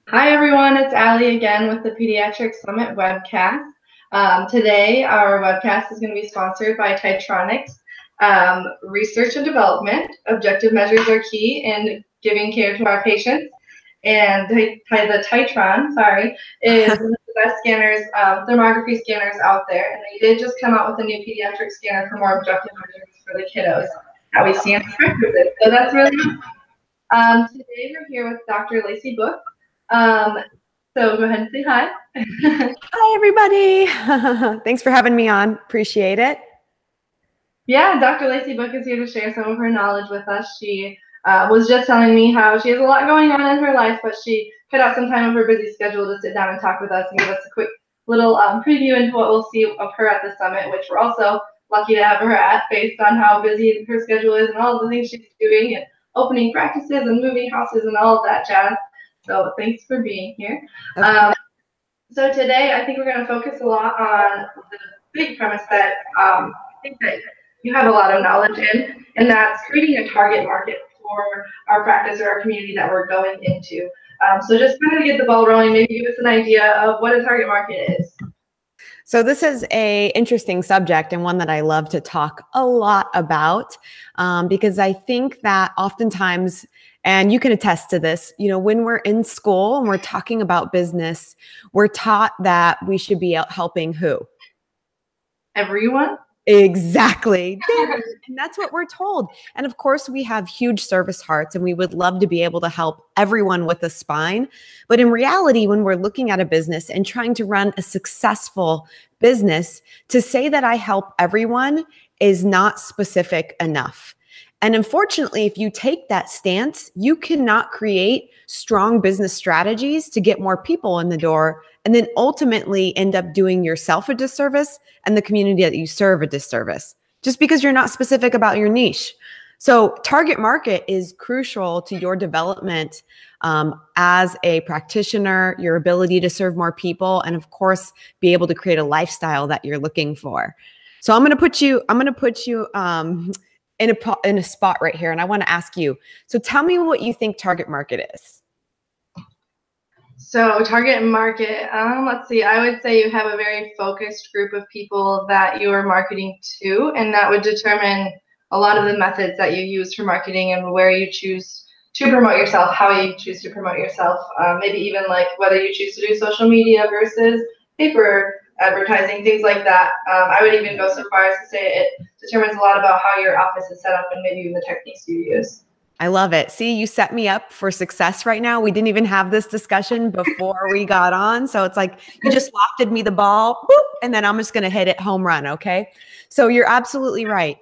Hi everyone, it's Allie again with the Pediatric Summit webcast. Today our webcast is going to be sponsored by Titronics. Research and development, objective measures are key in giving care to our patients. And the Titron, is one of the best scanners, thermography scanners out there. And they did just come out with a new pediatric scanner for more objective measures for the kiddos that we see in practices. So that's really today we're here with Dr. Lacey Book. So go ahead and say hi. Hi, everybody. Thanks for having me on. Appreciate it. Yeah, Dr. Lacey Book is here to share some of her knowledge with us. She was just telling me how she has a lot going on in her life, but she cut out some time of her busy schedule to sit down and talk with us and give us a quick little preview into what we'll see of her at the summit, which we're also lucky to have her at based on how busy her schedule is and all the things she's doing and opening practices and moving houses and all of that jazz. So thanks for being here. So today I think we're going to focus a lot on the big premise that I think that you have a lot of knowledge in, and that's creating a target market for our practice or our community that we're going into. So just kind of get the ball rolling, maybe give us an idea of what a target market is. So this is an interesting subject and one that I love to talk a lot about because I think that oftentimes, and you can attest to this, when we're in school and we're talking about business, we're taught that we should be out helping who? Everyone. Exactly. And that's what we're told. And of course, we have huge service hearts and we would love to be able to help everyone with a spine. But in reality, when we're looking at a business and trying to run a successful business, to say that I help everyone is not specific enough. And unfortunately, if you take that stance, you cannot create strong business strategies to get more people in the door and then ultimately end up doing yourself a disservice and the community that you serve a disservice just because you're not specific about your niche. So target market is crucial to your development as a practitioner, your ability to serve more people, and of course, be able to create a lifestyle that you're looking for. So I'm going to put you in a spot right here. And I want to ask you, so tell me what you think target market is. So target market, let's see, I would say you have a very focused group of people that you are marketing to, and that would determine a lot of the methods that you use for marketing and where you choose to promote yourself, how you choose to promote yourself, maybe even like whether you choose to do social media versus paper advertising, things like that. I would even go so far as to say it determines a lot about how your office is set up and maybe even the techniques you use. I love it. See, you set me up for success right now. We didn't even have this discussion before we got on. So it's like you just lofted me the ball, whoop, and then I'm just going to hit it home run. Okay. So you're absolutely right.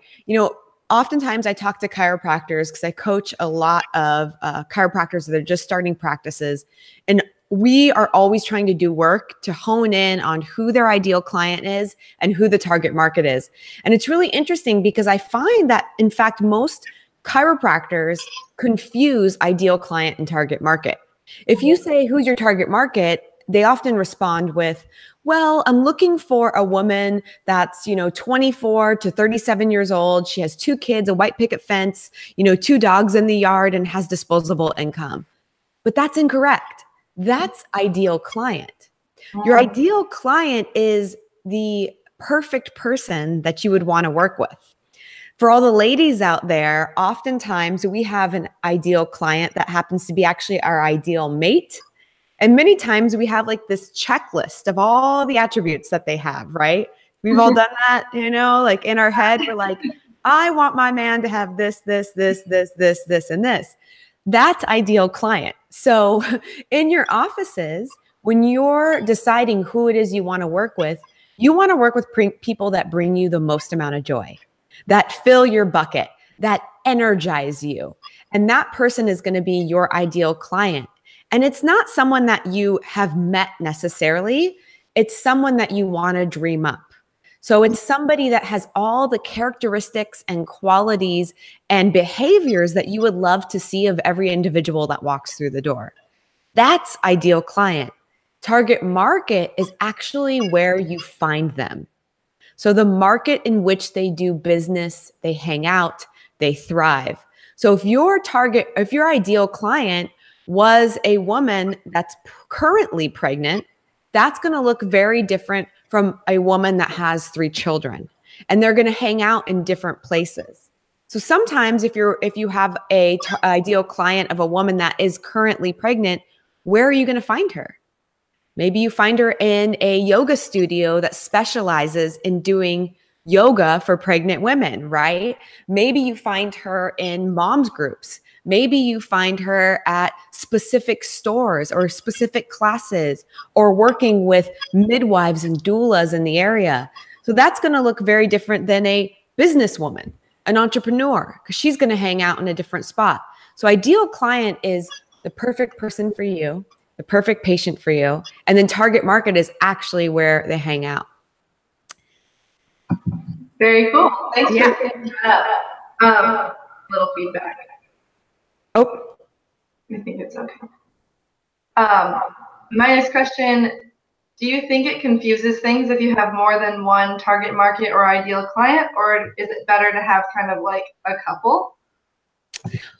Oftentimes I talk to chiropractors because I coach a lot of chiropractors that are just starting practices. And we are always trying to do work to hone in on who their ideal client is and who the target market is. And it's really interesting because I find that, in fact, most chiropractors confuse ideal client and target market. If you say, who's your target market? They often respond with, well, I'm looking for a woman that's, 24 to 37 years old. She has 2 kids, a white picket fence, 2 dogs in the yard, and has disposable income. But that's incorrect. That's ideal client. Your ideal client is the perfect person that you would want to work with. For all the ladies out there, oftentimes we have an ideal client that happens to be actually our ideal mate. And many times we have like this checklist of all the attributes that they have, right? We've all done that, like in our head, we're like, I want my man to have this, and this. That's ideal client. So in your offices, when you're deciding who it is you want to work with people that bring you the most amount of joy, that fill your bucket, that energize you. And that person is going to be your ideal client. And it's not someone that you have met necessarily. It's someone that you want to dream up. So it's somebody that has all the characteristics and qualities and behaviors that you would love to see of every individual that walks through the door. That's ideal client. Target market is actually where you find them. So the market in which they do business, they hang out, they thrive. So if your ideal client was a woman that's currently pregnant, that's going to look very different from a woman that has 3 children. And they're going to hang out in different places. So sometimes if you have a ideal client of a woman that is currently pregnant, where are you going to find her? Maybe you find her in a yoga studio that specializes in doing yoga for pregnant women, right? Maybe you find her in moms groups. Maybe you find her at specific stores or specific classes or working with midwives and doulas in the area. So that's going to look very different than a businesswoman, an entrepreneur, because she's going to hang out in a different spot. So ideal client is the perfect person for you, the perfect patient for you, and then target market is actually where they hang out. Very cool. Thanks for picking that up. Little feedback. Oh, I think it's okay. My next question, do you think it confuses things if you have more than one target market or ideal client, or is it better to have kind of like a couple?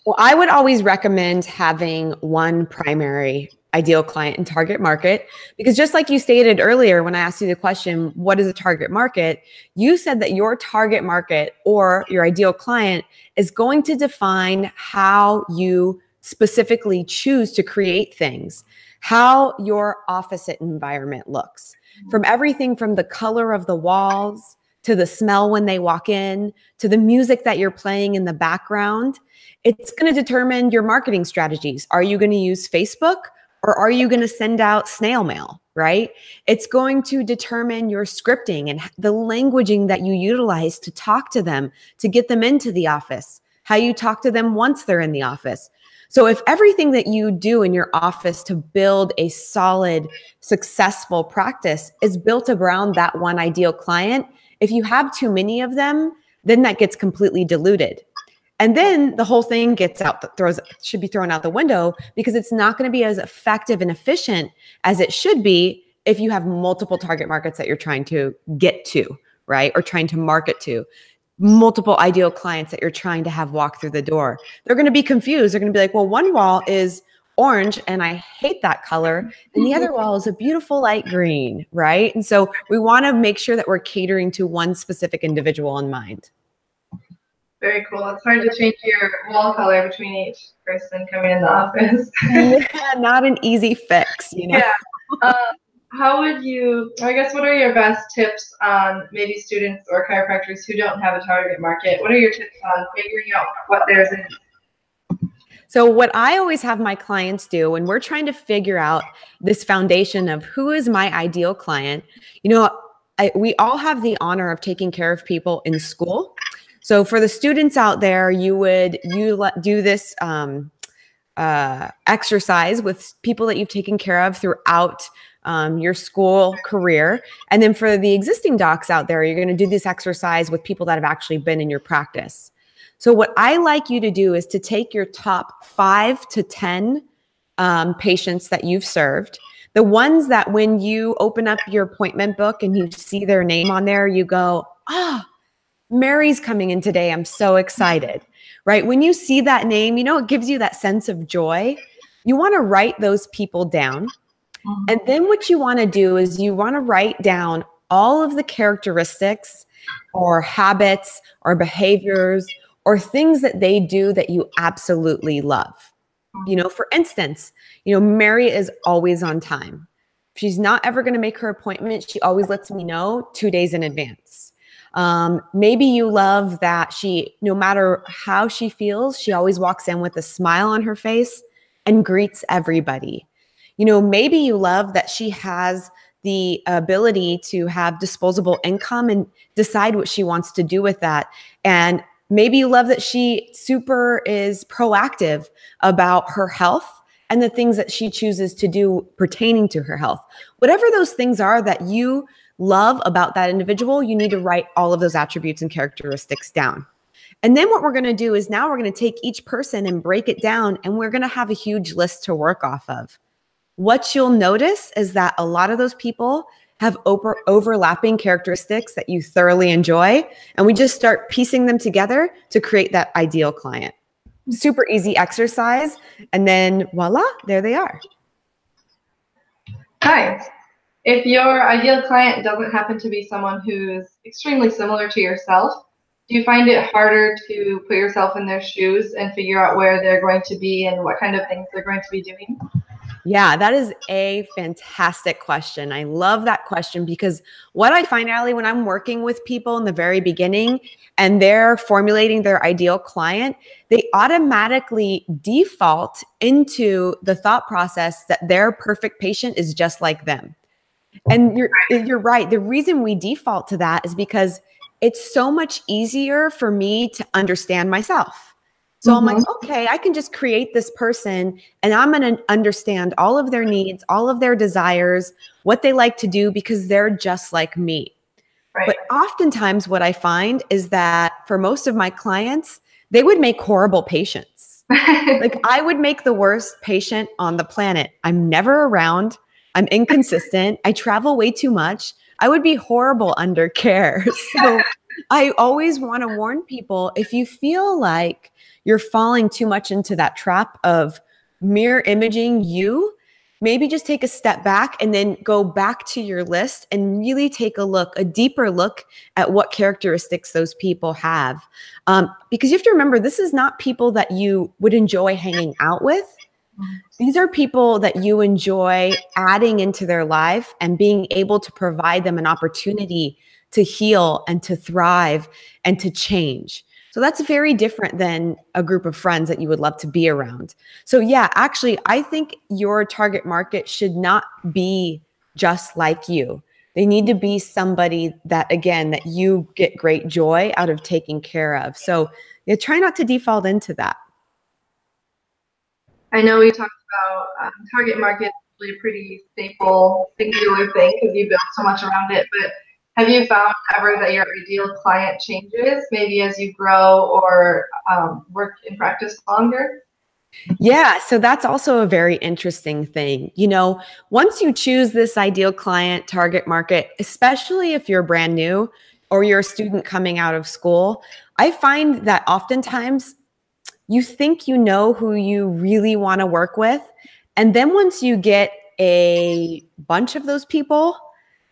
Well, I would always recommend having one primary ideal client and target market, because just like you stated earlier, when I asked you the question, what is a target market? You said that your target market or your ideal client is going to define how you specifically choose to create things, how your office environment looks, from everything from the color of the walls to the smell when they walk in, to the music that you're playing in the background. It's going to determine your marketing strategies. Are you going to use Facebook or are you going to send out snail mail, right? It's going to determine your scripting and the languaging that you utilize to talk to them, to get them into the office, how you talk to them once they're in the office. So if everything that you do in your office to build a solid, successful practice is built around that one ideal client, if you have too many of them, then that gets completely diluted. And then the whole thing should be thrown out the window, because it's not going to be as effective and efficient as it should be if you have multiple target markets that you're trying to get to, right? Or trying to market to. Multiple ideal clients that you're trying to have walk through the door. They're going to be confused. They're going to be like, well, one wall is orange and I hate that color. And the other wall is a beautiful light green, right? And so we want to make sure that we're catering to one specific individual in mind. Very cool. It's hard to change your wall color between each person coming in the office. Yeah, not an easy fix, you know? Yeah. How would you, I guess, what are your best tips on maybe students or chiropractors who don't have a target market? What are your tips on figuring out what theirs is? So what I always have my clients do when we're trying to figure out this foundation of who is my ideal client, you know, we all have the honor of taking care of people in school. So for the students out there, you do this exercise with people that you've taken care of throughout your school career. And then for the existing docs out there, you're going to do this exercise with people that have actually been in your practice. So what I like you to do is to take your top 5 to 10 patients that you've served, the ones that when you open up your appointment book and you see their name on there, you go, Mary's coming in today. I'm so excited, right? When you see that name, you know, it gives you that sense of joy. You want to write those people down. And then what you want to do is you want to write down all of the characteristics or habits or behaviors or things that they do that you absolutely love. You know, for instance, you know, Mary is always on time. If she's not ever going to make her appointment, she always lets me know 2 days in advance. Maybe you love that she, no matter how she feels, she always walks in with a smile on her face and greets everybody. You know, maybe you love that she has the ability to have disposable income and decide what she wants to do with that. And maybe you love that she super is proactive about her health and the things that she chooses to do pertaining to her health. Whatever those things are that you love about that individual, you need to write all of those attributes and characteristics down. And then what we're going to do is now we're going to take each person and break it down, and we're going to have a huge list to work off of. What you'll notice is that a lot of those people have overlapping characteristics that you thoroughly enjoy, and we just start piecing them together to create that ideal client. super easy exercise. And then voila, there they are. Nice. If your ideal client doesn't happen to be someone who's extremely similar to yourself, do you find it harder to put yourself in their shoes and figure out where they're going to be and what kind of things they're going to be doing? Yeah, that is a fantastic question. I love that question because what I find, Allie, when I'm working with people in the very beginning and they're formulating their ideal client, they automatically default into the thought process that their perfect patient is just like them. And you're right. The reason we default to that is because it's so much easier for me to understand myself. So I'm like, okay, I can just create this person and I'm going to understand all of their needs, all of their desires, what they like to do because they're just like me. Right. But oftentimes what I find is that for most of my clients, they would make horrible patients. Like I would make the worst patient on the planet. I'm never around. I'm inconsistent. I travel way too much. I would be horrible under care. So I always want to warn people, if you feel like you're falling too much into that trap of mirror imaging you, maybe just take a step back and then go back to your list and really take a deeper look at what characteristics those people have. Because you have to remember, this is not people that you would enjoy hanging out with. These are people that you enjoy adding into their life and being able to provide them an opportunity to heal and to thrive and to change. So that's very different than a group of friends that you would love to be around. So yeah, actually, I think your target market should not be just like you. They need to be somebody that, again, that you get great joy out of taking care of. So yeah, try not to default into that. I know we talked about target market, really a pretty staple, singular thing because you build so much around it. But have you found ever that your ideal client changes, maybe as you grow or work in practice longer? Yeah, so that's also a very interesting thing. You know, once you choose this ideal client target market, especially if you're brand new or you're a student coming out of school, I find that oftentimes you think you know who you really want to work with. And then once you get a bunch of those people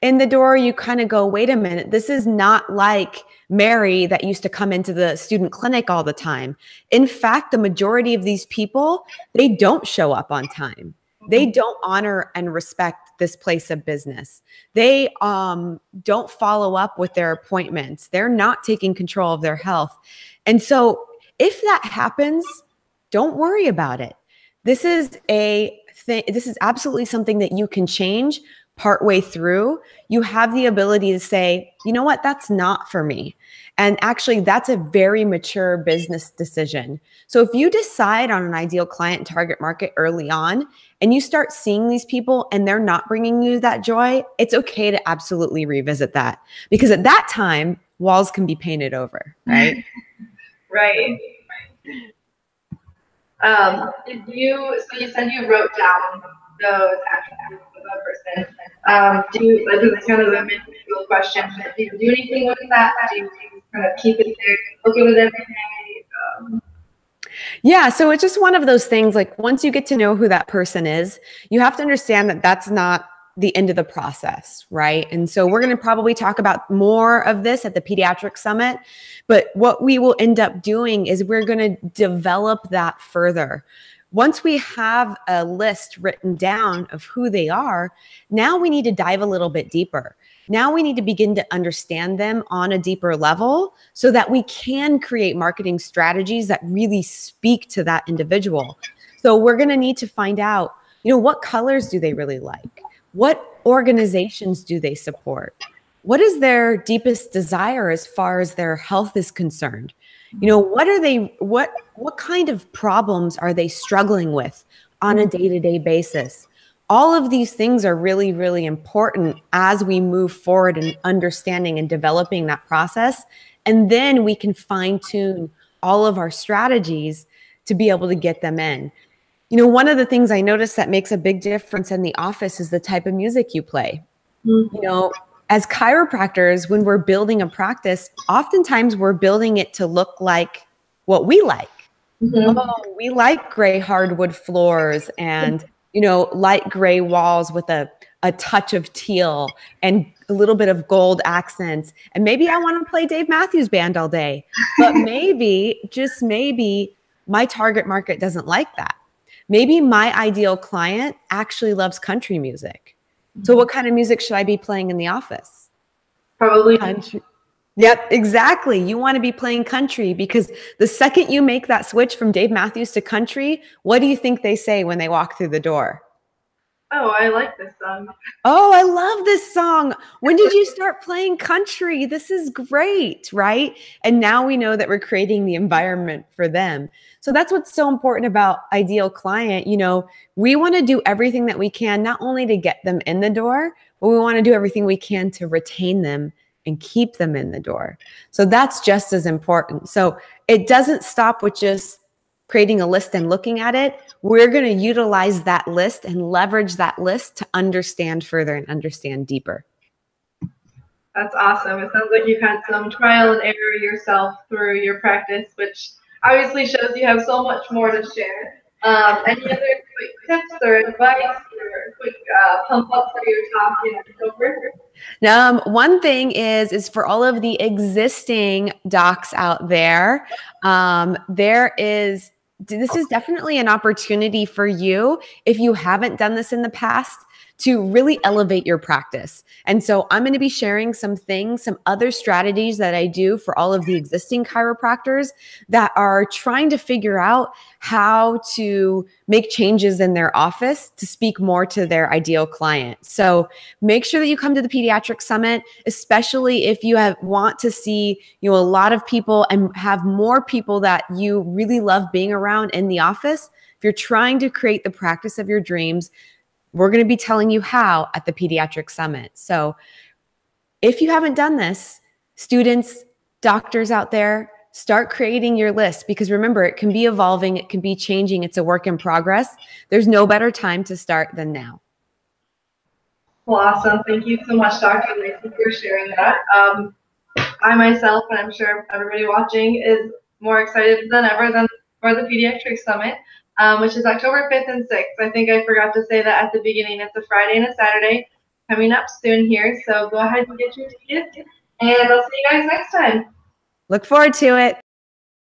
in the door, you kind of go, wait a minute, this is not like Mary that used to come into the student clinic all the time. In fact, the majority of these people, they don't show up on time. They don't honor and respect this place of business. They don't follow up with their appointments. They're not taking control of their health. And so if that happens, don't worry about it. This is a thing. This is absolutely something that you can change partway through. You have the ability to say, you know what, that's not for me. And actually, that's a very mature business decision. So if you decide on an ideal client target market early on, and you start seeing these people and they're not bringing you that joy, it's okay to absolutely revisit that. Because at that time, walls can be painted over, right? Right. So you said you wrote down those attributes of a person. This is kind of a mid-field question, but do you do anything with that? Do you kind of keep it there, look at it every day? Yeah, so it's just one of those things, like once you get to know who that person is, you have to understand that that's not the end of the process, right? And so we're going to probably talk about more of this at the Pediatric Summit, but what we will end up doing is we're going to develop that further. Once we have a list written down of who they are, now we need to dive a little bit deeper. Now we need to begin to understand them on a deeper level so that we can create marketing strategies that really speak to that individual. So we're going to need to find out, what colors do they really like? What organizations do they support? What is their deepest desire as far as their health is concerned? What kind of problems are they struggling with on a day-to-day basis? All of these things are really, really important as we move forward in understanding and developing that process. And then we can fine-tune all of our strategies to be able to get them in. One of the things I noticed that makes a big difference in the office is the type of music you play. As chiropractors, when we're building a practice, oftentimes we're building it to look like what we like. Oh, we like gray hardwood floors and, light gray walls with a touch of teal and a little bit of gold accents. And maybe I want to play Dave Matthews Band all day, but maybe, just maybe, my target market doesn't like that. Maybe my ideal client actually loves country music. So what kind of music should I be playing in the office? Probably Country. Yep, exactly. You want to be playing country because the second you make that switch from Dave Matthews to country, what do you think they say when they walk through the door? Oh, I like this song. Oh, I love this song. When did you start playing country? This is great, right? And now we know that we're creating the environment for them. So that's what's so important about ideal client. We want to do everything that we can, not only to get them in the door, but we want to do everything we can to retain them and keep them in the door. So that's just as important. So it doesn't stop with just creating a list and looking at it. We're going to utilize that list and leverage that list to understand further and understand deeper. That's awesome. It sounds like you've had some trial and error yourself through your practice, which obviously shows you have so much more to share. Any other quick tips or advice or quick pump up for your talk in October? One thing is for all of the existing docs out there, this is definitely an opportunity for you if you haven't done this in the past to really elevate your practice. And so I'm going to be sharing some other strategies that I do for all of the existing chiropractors that are trying to figure out how to make changes in their office to speak more to their ideal client. So make sure that you come to the Pediatric Summit, especially if you want to see, a lot of people and have more people that you really love being around in the office. If you're trying to create the practice of your dreams, we're going to be telling you how at the Pediatric Summit. So if you haven't done this, students, doctors out there, start creating your list, because remember, it can be evolving, it can be changing, it's a work in progress. There's no better time to start than now. Well, awesome. Thank you so much, Dr. Lacey, for sharing that. I myself, and I'm sure everybody watching, is more excited than ever for the Pediatric Summit, which is October 5th and 6th. I think I forgot to say that at the beginning. It's a Friday and a Saturday coming up soon here, so go ahead and get your tickets, and I'll see you guys next time. Look forward to it.